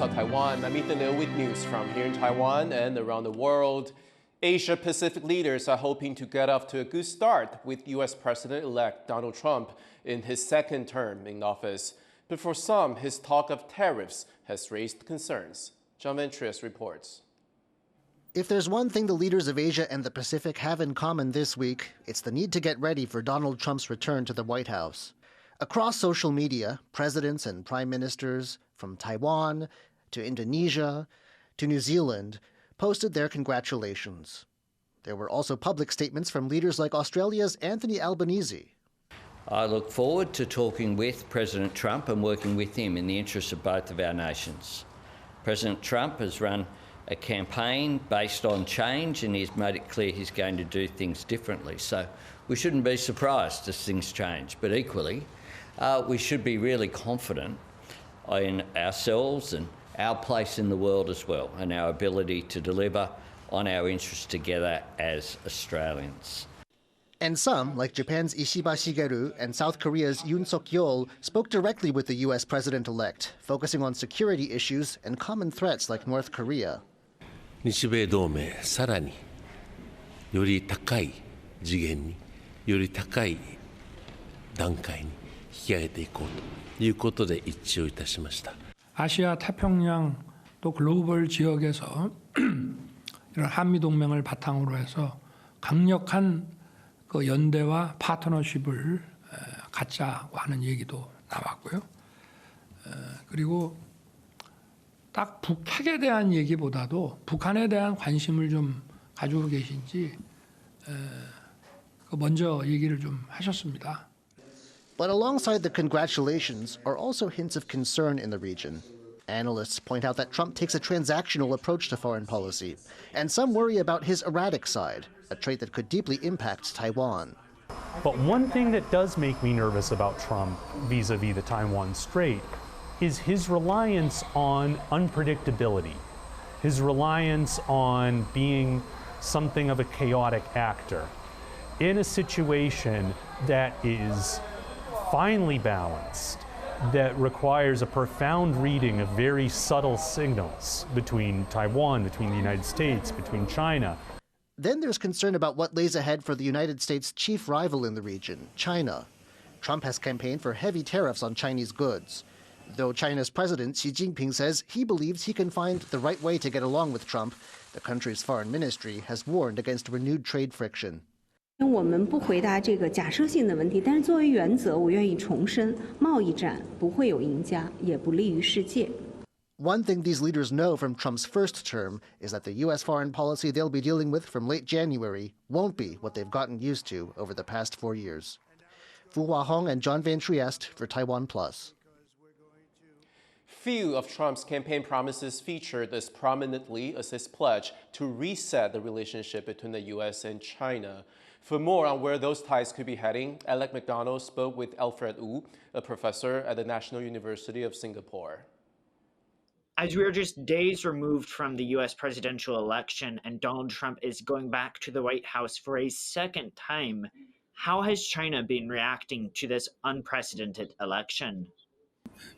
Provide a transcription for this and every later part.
on Taiwan. I'm Ethan Liu with news from here in Taiwan and around the world. Asia-Pacific leaders are hoping to get off to a good start with U.S. President-elect Donald Trump in his second term in office. But for some, his talk of tariffs has raised concerns. John Ventrius reports. If there's one thing the leaders of Asia and the Pacific have in common this week, it's the need to get ready for Donald Trump's return to the White House. Across social media, presidents and prime ministers from Taiwan to Indonesia to New Zealand posted their congratulations. There were also public statements from leaders like Australia's Anthony Albanese. I look forward to talking with President Trump and working with him in the interests of both of our nations. President Trump has run a campaign based on change, and he's made it clear he's going to do things differently. So we shouldn't be surprised as things change, but equally, we should be really confident in ourselves and our place in the world as well, and our ability to deliver on our interests together as Australians. And some, like Japan's Ishiba Shigeru and South Korea's Yoon Suk-yeol, spoke directly with the U.S. president-elect, focusing on security issues and common threats like North Korea. 日米同盟さらにより高い次元により高い段階に引き上げていこうということで一致をいたしました. 아시아 태평양 또 글로벌 지역에서 이런 한미 동맹을 바탕으로 해서 강력한 그 연대와 파트너십을 갖자고 하는 얘기도 나왔고요. 그리고 딱 북핵에 대한 얘기보다도 북한에 대한 관심을 좀 가지고 계신지 먼저 얘기를 좀 하셨습니다. But alongside the congratulations are also hints of concern in the region. Analysts point out that Trump takes a transactional approach to foreign policy, and some worry about his erratic side, a trait that could deeply impact Taiwan. But one thing that does make me nervous about Trump vis-a-vis the Taiwan Strait is his reliance on unpredictability, his reliance on being something of a chaotic actor in a situation that is finely balanced, that requires a profound reading of very subtle signals between Taiwan, between the United States, between China. Then there's concern about what lays ahead for the United States' chief rival in the region, China. Trump has campaigned for heavy tariffs on Chinese goods. Though China's president Xi Jinping says he believes he can find the right way to get along with Trump, the country's foreign ministry has warned against renewed trade friction. 我们不回答这个假设性的问题，但是作为原则，我愿意重申，贸易战不会有赢家，也不利于世界。 One thing these leaders know from Trump's first term is that the U.S. foreign policy they'll be dealing with from late January won't be what they've gotten used to over the past 4 years. Fu Huahong and John Van Trieste for TaiwanPlus. Few of Trump's campaign promises featured as prominently as his pledge to reset the relationship between the U.S. and China. For more on where those ties could be heading, Alec McDonald spoke with Alfred Wu, a professor at the National University of Singapore. As we are just days removed from the U.S. presidential election and Donald Trump is going back to the White House for a second time, how has China been reacting to this unprecedented election?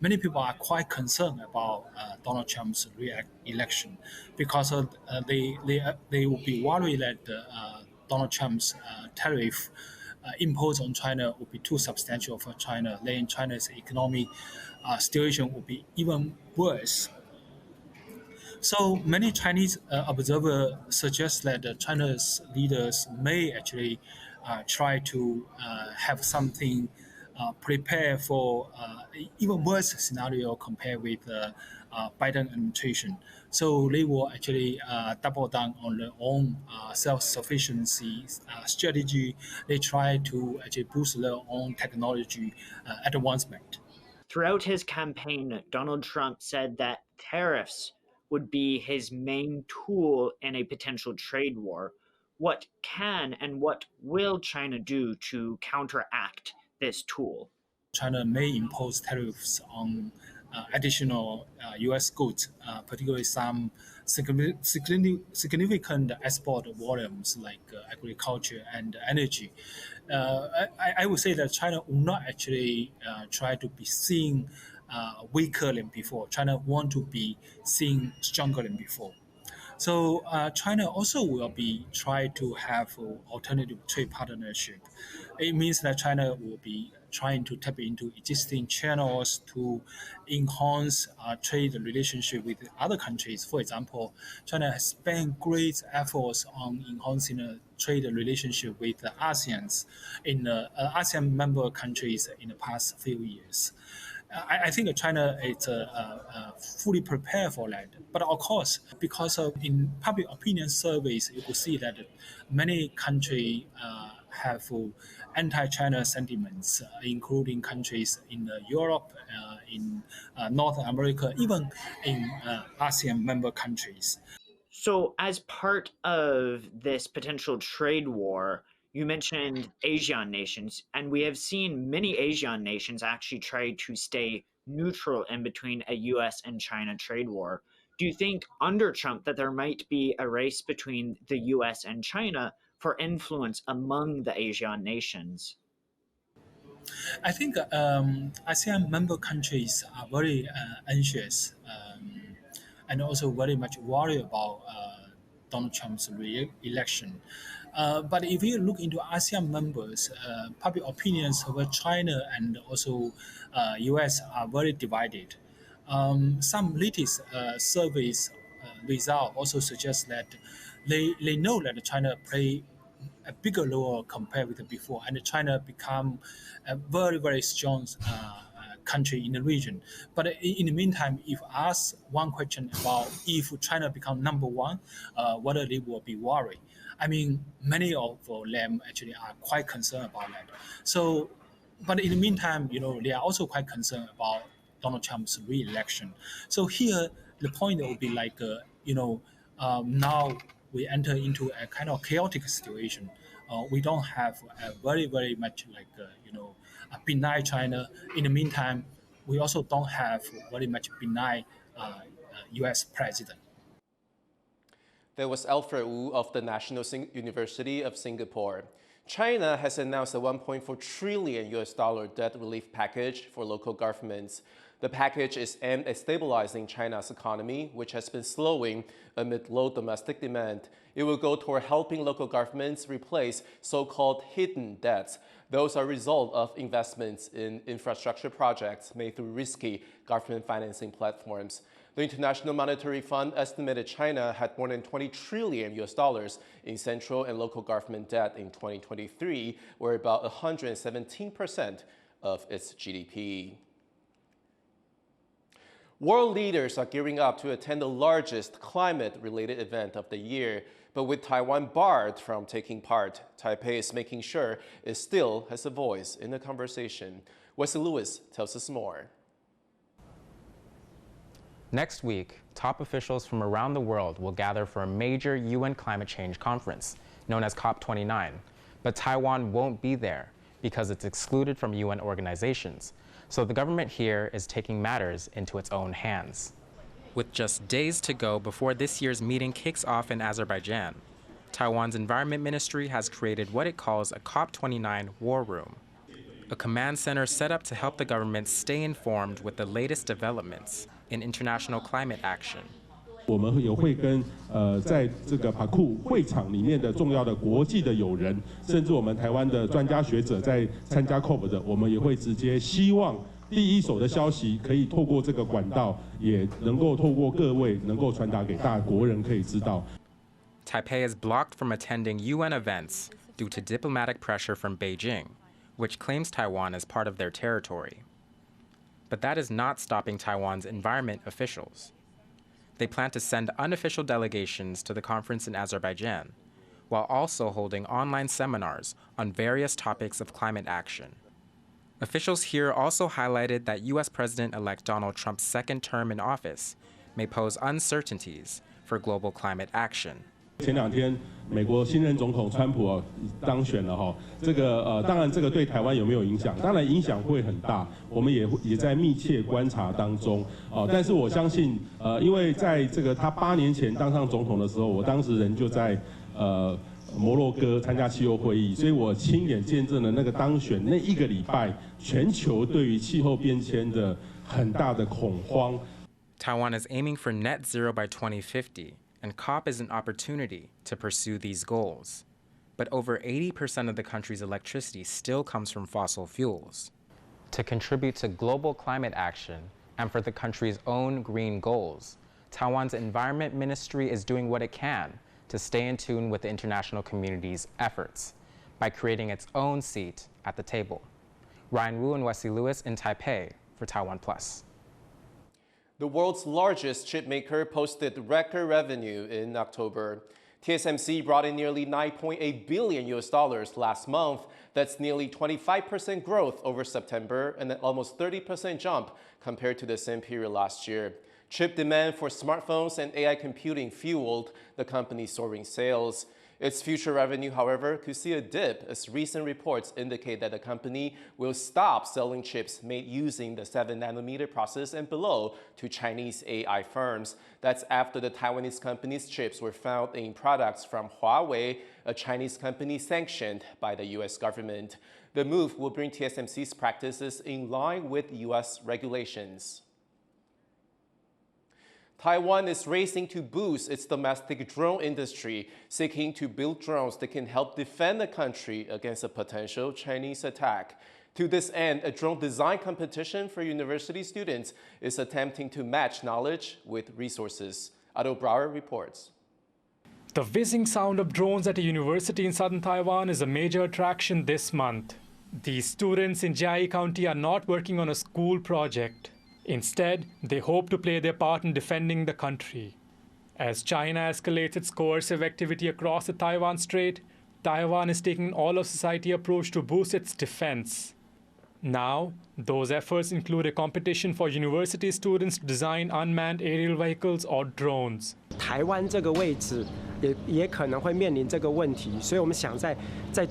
Many people are quite concerned about Donald Trump's election because they will be worried that Donald Trump's tariff imposed on China would be too substantial for China. Then China's economic situation would be even worse. So many Chinese observers suggest that China's leaders may actually try to have something prepare for even worse scenario compared with Biden administration. So they will actually double down on their own self-sufficiency strategy. They try to actually boost their own technology advancement. Throughout his campaign, Donald Trump said that tariffs would be his main tool in a potential trade war. What can and what will China do to counteract this tool? China may impose tariffs on additional U.S. goods, particularly some significant export volumes like agriculture and energy. I would say that China will not actually try to be seen weaker than before. China want to be seen stronger than before. So China also will be try to have alternative trade partnership. It means that China will be trying to tap into existing channels to enhance trade relationship with other countries. For example, China has spent great efforts on enhancing a trade relationship with the ASEAN in the ASEAN member countries in the past few years. I think China is fully prepared for that. But of course, because of in public opinion surveys, you could see that many countries have anti-China sentiments, including countries in Europe, in North America, even in ASEAN member countries. So, as part of this potential trade war, you mentioned ASEAN nations, and we have seen many ASEAN nations actually try to stay neutral in between a US and China trade war. Do you think under Trump that there might be a race between the US and China for influence among the ASEAN nations? I think ASEAN member countries are very anxious and also very much worried about Donald Trump's re-election. But if you look into ASEAN members, public opinions over China and also US are very divided. Some latest surveys result also suggest that they know that China play a bigger role compared with before, and China become a very, very strong country in the region. But in the meantime, if asked one question about if China become number one, whether they will be worried. I mean, many of them actually are quite concerned about that. So, but in the meantime, they are also quite concerned about Donald Trump's re-election. So here, the point will be like, now we enter into a kind of chaotic situation. We don't have a very, very much like, a benign China. In the meantime, we also don't have very much benign U.S. president. There was Alfred Wu of the National University of Singapore. China has announced a $1.4 trillion debt relief package for local governments. The package is aimed at stabilizing China's economy, which has been slowing amid low domestic demand. It will go toward helping local governments replace so-called hidden debts. Those are a result of investments in infrastructure projects made through risky government financing platforms. The International Monetary Fund estimated China had more than $20 trillion in central and local government debt in 2023, or about 117% of its GDP. World leaders are gearing up to attend the largest climate-related event of the year. But with Taiwan barred from taking part, Taipei is making sure it still has a voice in the conversation. Wesley Lewis tells us more. Next week, top officials from around the world will gather for a major UN climate change conference, known as COP29. But Taiwan won't be there because it's excluded from UN organizations. So the government here is taking matters into its own hands. With just days to go before this year's meeting kicks off in Azerbaijan, Taiwan's Environment Ministry has created what it calls a COP29 War Room, a command center set up to help the government stay informed with the latest developments in international climate action. 我们也会跟在这个帕库会场里面的重要的国际的友人，甚至我们台湾的专家学者在参加 COP 的，我们也会直接希望第一手的消息可以透过这个管道，也能够透过各位能够传达给大国人可以知道。Taipei is blocked from attending UN events due to diplomatic pressure from Beijing, which claims Taiwan as part of their territory. But that is not stopping Taiwan's environment officials. They plan to send unofficial delegations to the conference in Azerbaijan, while also holding online seminars on various topics of climate action. Officials here also highlighted that U.S. President-elect Donald Trump's second term in office may pose uncertainties for global climate action. 前两天，美国新任总统川普当选了哈，这个当然这个对台湾有没有影响？当然影响会很大，我们也在密切观察当中但是我相信因为在这个他8年前当上总统的时候，我当时人就在摩洛哥参加气候会议，所以我亲眼见证了那个当选那一个礼拜，全球对于气候变迁的很大的恐慌。 Taiwan is aiming for net zero by 2050, and COP is an opportunity to pursue these goals. But over 80% of the country's electricity still comes from fossil fuels. To contribute to global climate action and for the country's own green goals, Taiwan's Environment Ministry is doing what it can to stay in tune with the international community's efforts by creating its own seat at the table. Ryan Wu and Wesley Lewis in Taipei for TaiwanPlus. The world's largest chip maker posted record revenue in October. TSMC brought in nearly $9.8 billion last month. That's nearly 25% growth over September and an almost 30% jump compared to the same period last year. Chip demand for smartphones and AI computing fueled the company's soaring sales. Its future revenue, however, could see a dip as recent reports indicate that the company will stop selling chips made using the 7nm process and below to Chinese AI firms. That's after the Taiwanese company's chips were found in products from Huawei, a Chinese company sanctioned by the U.S. government. The move will bring TSMC's practices in line with U.S. regulations. Taiwan is racing to boost its domestic drone industry, seeking to build drones that can help defend the country against a potential Chinese attack. To this end, a drone design competition for university students is attempting to match knowledge with resources. Otto Brauer reports. The whizzing sound of drones at a university in southern Taiwan is a major attraction this month. These students in Jiai County are not working on a school project. Instead, they hope to play their part in defending the country. As China escalates its coercive activity across the Taiwan Strait, Taiwan is taking an all-of-society approach to boost its defense. Now, those efforts include a competition for university students to design unmanned aerial vehicles or drones. 台湾这个位置也可能会面临这个问题，所以我们想在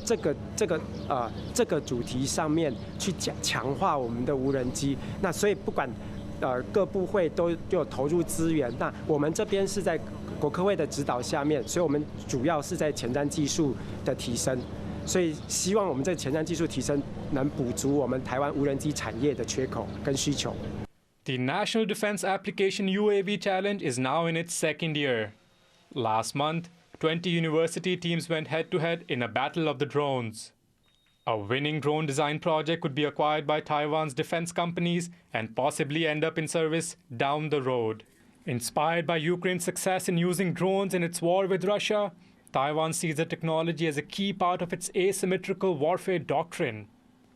这个主题上面去强化我们的无人机。那所以不管各部会都有投入资源。那我们这边是在国科会的指导下面，所以我们主要是在前瞻技术的提升。 所以希望我们这前瞻技术提升能补足我们台湾无人机产业的缺口跟需求。 The National Defense Application UAV Challenge is now in its second year. Last month, 20 university teams went head-to-head in a battle of the drones. A winning drone design project could be acquired by Taiwan's defense companies and possibly end up in service down the road. Inspired by Ukraine's success in using drones in its war with Russia, Taiwan sees the technology as a key part of its asymmetrical warfare doctrine.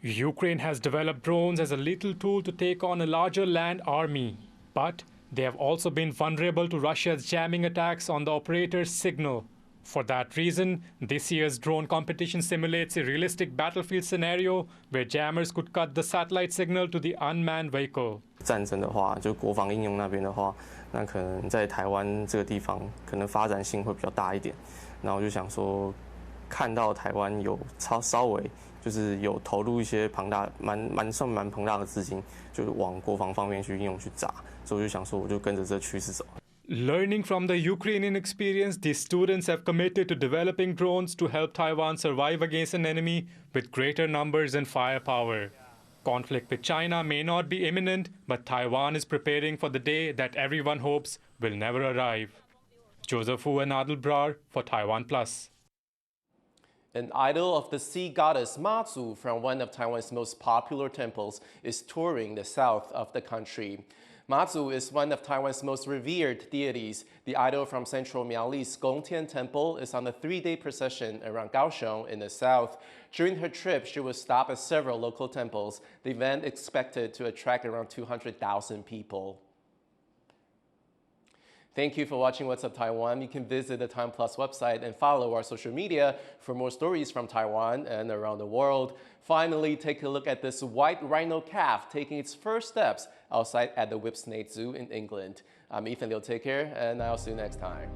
Ukraine has developed drones as a lethal tool to take on a larger land army. But they have also been vulnerable to Russia's jamming attacks on the operator's signal. For that reason, this year's drone competition simulates a realistic battlefield scenario where jammers could cut the satellite signal to the unmanned vehicle. 战争的话，就国防应用那边的话，那可能在台湾这个地方，可能发展性会比较大一点。然后我就想说，看到台湾有稍微就是有投入一些算蛮庞大的资金，就是往国防方面去应用去砸，所以我就想说，我就跟着这趋势走。 Learning from the Ukrainian experience, these students have committed to developing drones to help Taiwan survive against an enemy with greater numbers and firepower. Conflict with China may not be imminent, but Taiwan is preparing for the day that everyone hopes will never arrive. Joseph Wu and Adel Brar for TaiwanPlus. An idol of the sea goddess Matsu from one of Taiwan's most popular temples is touring the south of the country. Matsu is one of Taiwan's most revered deities. The idol from central Miaoli's Gongtian Temple is on a 3-day procession around Kaohsiung in the south. During her trip, she will stop at several local temples. The event is expected to attract around 200,000 people. Thank you for watching What's Up Taiwan. You can visit the TaiwanPlus website and follow our social media for more stories from Taiwan and around the world. Finally, take a look at this white rhino calf taking its first steps outside at the Whipsnade Zoo in England. I'm Ethan Liu. Take care, and I'll see you next time.